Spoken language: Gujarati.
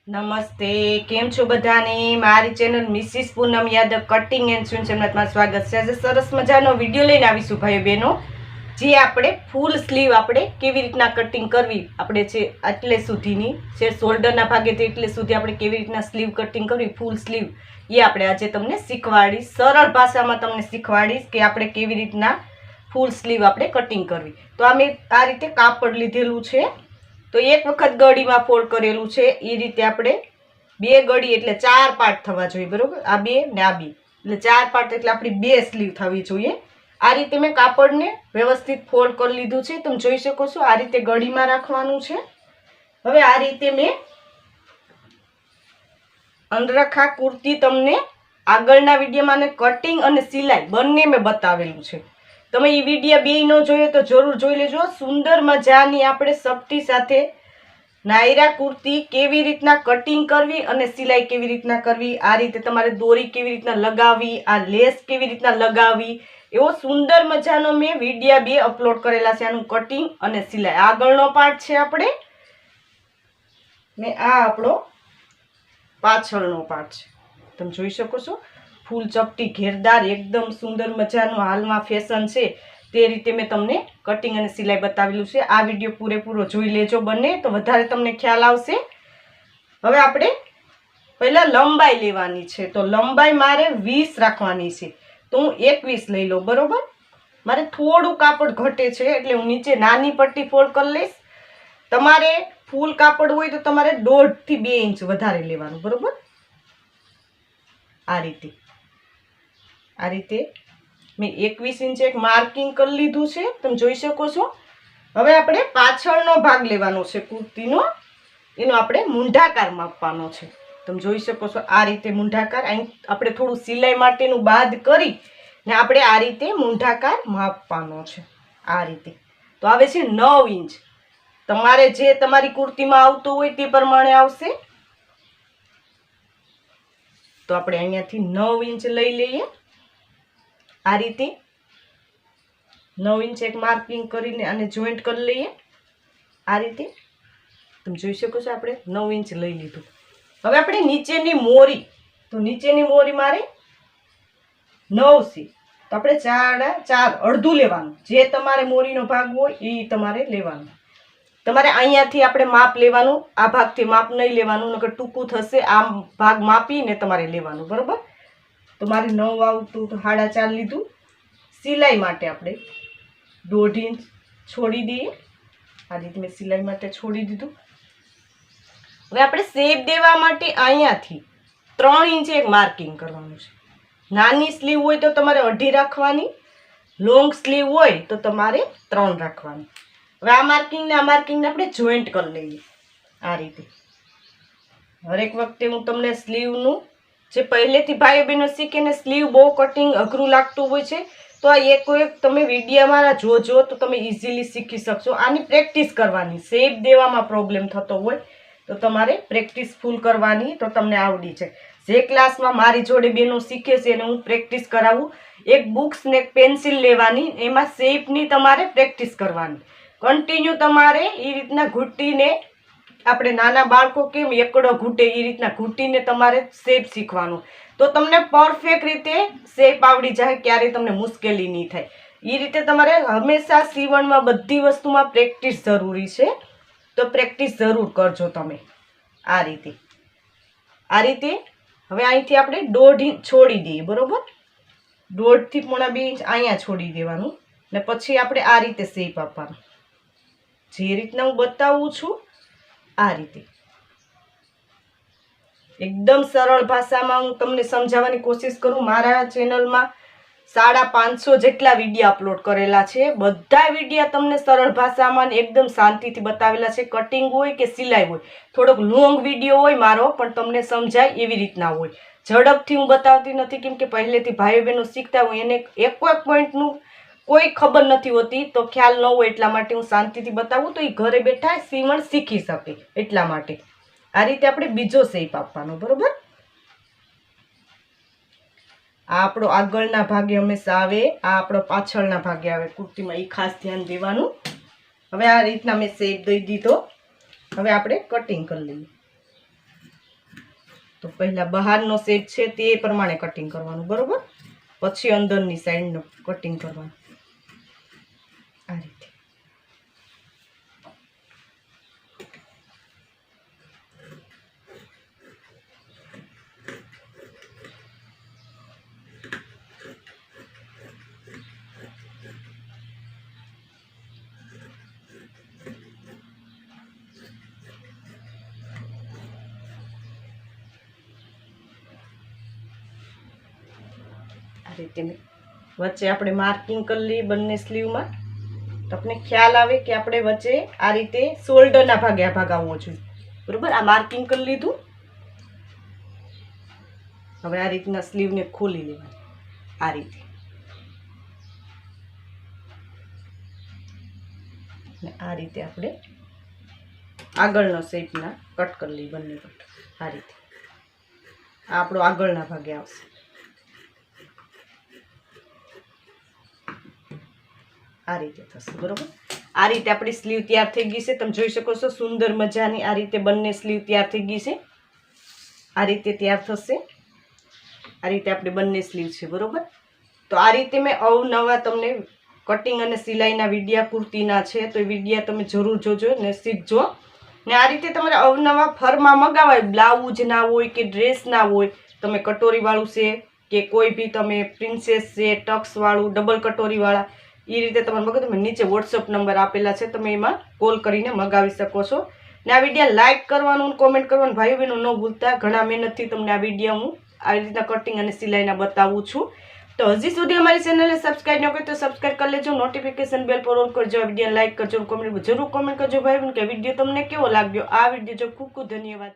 નમસ્તે, કેમ છો બધાને? મારી channel Mrs Poonam Yadav cutting and સ્વિંચમાં તમારું સ્વાગત છે. આજે સરસ મજાનો વિડીયો લઈને આવીશું ભાઈઓ બહેનો, જે આપણે ફૂલ સ્લીવ આપણે કેવી રીતના કટિંગ કરવી, આપણે છે એટલે સુધીની છે શોલ્ડરના ભાગેથી એટલે સુધી આપણે કેવી રીતના સ્લીવ કટિંગ કરવી, ફૂલ સ્લીવ, એ આપણે આજે તમને શીખવાડીશ. સરળ ભાષામાં તમને શીખવાડીશ કે આપણે કેવી રીતના ફૂલ સ્લીવ આપણે કટિંગ કરવી. તો આ મેં આ રીતે કાપડ લીધેલું છે, તો એક વખત ગળીમાં ફોલ્ડ કરેલું છે. એ રીતે આપણે બે ગળી એટલે 4 પાર્ટ થવા જોઈએ, બરોબર? આ બે ને આ બે એટલે 4 પાર્ટ એટલે આપણી 2 સ્લીવ થવી જોઈએ. આ રીતે મેં કાપડને વ્યવસ્થિત ફોલ્ડ કરી લીધું છે. તમે જોઈ શકો છો આ રીતે ગળીમાં રાખવાનું છે. હવે આ રીતે મેં અંદરખા કુર્તી તમને આગળના વિડીયોમાં કટિંગ અને સિલાઈ બંને મેં બતાવેલું છે. તમે એ વિડીયો બે ન જોયો તો જરૂર જોઈ લેજો. સુંદર મજાની આપણે સપટી સાથે નાયરા કુર્તી કેવી રીતના કટિંગ કરવી અને સિલાઈ કેવી રીતના કરવી, આ રીતે તમારે દોરી કેવી રીતના લગાવવી, આ લેસ કેવી રીતના લગાવવી, એવો સુંદર મજાનો મેં વિડીયો બે અપલોડ કરેલા છે. આનું કટિંગ અને સિલાઈ આગળનો પાર્ટ છે આપણે, ને આ આપણો પાછળનો પાર્ટ છે. તમે જોઈ શકો છો ફૂલ ચપટી ઘેરદાર એકદમ સુંદર મજાનું હાલમાં ફેશન છે તે રીતે મેં તમને કટિંગ અને સિલાઈ બતાવેલું છે. આ વિડીયો પૂરેપૂરો જોઈ લેજો બંને, તો વધારે તમને ખ્યાલ આવશે. હવે આપણે પહેલા લંબાઈ લેવાની છે, તો લંબાઈ મારે 20 રાખવાની છે, તો હું 21 લઈ લઉં, બરોબર? મારે થોડું કાપડ ઘટે છે એટલે હું નીચે નાની પટ્ટી ફોલ્ડ કરી લઈશ. તમારે ફૂલ કાપડ હોય તો તમારે 1.5 થી 2 ઇંચ વધારે લેવાનું, બરોબર? આ રીતે મેં 21 ઇંચ એક માર્કિંગ કરી લીધું છે, તમે જોઈ શકો છો. હવે આપણે પાછળનો ભાગ લેવાનો છે કુર્તીનો, એનો આપણે મૂંઢાકાર માપવાનો છે. તમે જોઈ શકો છો આ રીતે મૂંઢાકાર, અહીં આપણે થોડું સિલાઈ માટેનું બાદ કરી ને આપણે આ રીતે મૂંઢાકાર માપવાનો છે. આ રીતે તો આવે છે 9 ઇંચ. તમારે જે તમારી કુર્તીમાં આવતું હોય તે પ્રમાણે આવશે. તો આપણે અહીંયાથી 9 ઇંચ લઈ લઈએ. આ રીતે 9 ઇંચ એક માર્કિંગ કરીને અને જોઈન્ટ કરી લઈએ. આ રીતે તમે જોઈ શકો છો આપણે 9 ઇંચ લઈ લીધું. હવે આપણે નીચેની મોરી, તો નીચેની મોરી મારે 9 છે, તો આપણે 4 અડધું લેવાનું. જે તમારે મોરીનો ભાગ હોય એ તમારે લેવાનું. તમારે અહીંયાથી આપણે માપ લેવાનું, આ ભાગથી માપ નહીં લેવાનું, નકર ટૂંકું થશે. આ ભાગ માપીને તમારે લેવાનું, બરોબર? તો મારે 9 આવતું તો 4.5 લીધું. સિલાઈ માટે આપણે 1.5 ઇંચ છોડી દઈએ. આ રીતે મેં સિલાઈ માટે છોડી દીધું. હવે આપણે શેપ દેવા માટે અહીંયાથી 3 ઇંચ એક માર્કિંગ કરવાનું છે. નાની સ્લીવ હોય તો તમારે 2.5 રાખવાની, લોંગ સ્લીવ હોય તો તમારે 3 રાખવાની. હવે આ માર્કિંગને આપણે જોઈન્ટ કરી લઈએ. આ રીતે હરેક વખતે હું તમને સ્લીવનું જે પહેલેથી ભાઈઓ બહેનો શીખે ને સ્લીવ બહુ કટિંગ અઘરું લાગતું હોય છે, તો આ એક તમે વિડીયોમાં જોજો તો તમે ઇઝીલી શીખી શકશો. આની પ્રેક્ટિસ કરવાની, શેપ દેવામાં પ્રોબ્લેમ થતો હોય તો તમારે પ્રેક્ટિસ ફૂલ કરવાની, તો તમને આવડી છે. જે ક્લાસમાં મારી જોડે બહેનો શીખે છે એને હું પ્રેક્ટિસ કરાવું. એક બુક્સ ને એક પેન્સિલ લેવાની, એમાં શેપની તમારે પ્રેક્ટિસ કરવાની. કન્ટિન્યુ તમારે એ રીતના ઘૂંટીને, આપણે નાના બાળકો કેમ એકડો ઘૂંટે એ રીતના ઘૂંટીને તમારે શેપ શીખવાનું, તો તમને પરફેક્ટ રીતે શેપ આવડી જાય, ક્યારેય તમને મુશ્કેલી નહીં થાય. એ રીતે તમારે હંમેશા સીવણમાં બધી વસ્તુમાં પ્રેક્ટિસ જરૂરી છે, તો પ્રેક્ટિસ જરૂર કરજો તમે. આ રીતે હવે અહીંથી આપણે 1.5 ઇંચ છોડી દઈએ, બરોબર? 1.5 થી 1.5 ઇંચ અહીંયા છોડી દેવાનું, ને પછી આપણે આ રીતે શેપ આપવાનું, જે રીતના હું બતાવું છું આ રીતે. એકદમ સરળ ભાષામાં હું તમને સમજાવવાની કોશિશ કરું. મારા ચેનલમાં 550 જેટલા વિડીયો અપલોડ કરેલા છે. બધા વિડીયો તમને સરળ ભાષામાં એકદમ શાંતિથી બતાવેલા છે. કટિંગ હોય કે સિલાઈ હોય, થોડોક લોંગ વિડીયો હોય મારો, પણ તમને સમજાય એવી રીતના હોય. ઝડપથી હું બતાવતી નથી, કેમ કે પહેલેથી ભાઈઓ બહેનો શીખતા હોય એને એક પોઈન્ટનું કોઈ ખબર નથી હોતી, તો ખ્યાલ ન હોય, એટલા માટે હું શાંતિથી બતાવું તો એ ઘરે બેઠા સીવણ શીખી શકે, એટલા માટે. આ રીતે આપણે બીજો શેપ આપવાનો, બરોબર? આ આપણો આગળના ભાગે હંમેશા આવે, આ આપણો પાછળના ભાગે આવે કુર્તીમાં, એ ખાસ ધ્યાન દેવાનું. હવે આ રીતના મેં શેપ દઈ દીધો. હવે આપણે કટિંગ કરી લઈએ. તો પહેલા બહારનો શેપ છે તે પ્રમાણે કટિંગ કરવાનું, બરોબર. પછી અંદરની સાઈડનું કટિંગ કરવાનું આ રીતે. આ રીતે વચ્ચે આપણે માર્કિંગ કરી લઈએ બંને સ્લીવમાં. તો આપણે ખ્યાલ આવે કે આપણે વચ્ચે આ રીતે શોલ્ડરના ભાગે આ ભાગ આવવો જોઈએ, બરોબર. આ માર્કિંગ કરી લીધું. હવે આ રીતના સ્લીવને ખોલી લેવાની આ રીતે. આ રીતે આપણે આગળનો શેપના કટ કરી લઈએ, બંને કટ આ રીતે. આ આપણો આગળના ભાગે આવશે. આ રીતે થશે, બરોબર. આ રીતે આપણી સ્લીવ તૈયાર થઈ ગઈ છે. તમે જોઈ શકો છો સુંદર મજાની આ રીતે બંને સ્લીવ તૈયાર થઈ ગઈ છે. આ રીતે તૈયાર થશે. આ રીતે આપણે બંને સ્લીવ છે, બરોબર. તો આ રીતે મેં અવનવા તમને કટિંગ અને સિલાઈના વિડીયા કુર્તીના છે, તો એ વિડીયા તમે જરૂર જોજો ને શીખજો. ને આ રીતે તમારે અવનવા ફરમાં મગાવાય, બ્લાઉઝ ના હોય કે ડ્રેસ ના હોય, તમે કટોરીવાળું છે કે કોઈ બી તમે પ્રિન્સેસ છે ટક્સવાળું ડબલ કટોરીવાળા, એ રીતે તમારે મગાવો. તમે નીચે વોટ્સઅપ નંબર આપેલા છે, તમે એમાં કોલ કરીને મગાવી શકો છો. ને આ વિડીયો લાઇક કરવાનું અને કોમેન્ટ કરવાનું ભાઈઓ બહેનો ન ભૂલતા. ઘણા મહેનતથી તમને આ વિડીયો હું આવી રીતના કટિંગ અને સિલાઈના બતાવું છું. તો હજી સુધી અમારી ચેનલને સબસ્ક્રાઈબ ન કરી તો સબસ્ક્રાઈબ કરી લેજો, નોટિફિકેશન બેલ પર ઓન કરજો, આ વિડીયો લાઇક કરજો, કોમેન્ટ જરૂર કોમેન્ટ કરજો ભાઈ બહેન કે વિડીયો તમને કેવો લાગ્યો. આ વિડીયો જો ખૂબ ખૂબ ધન્યવાદ.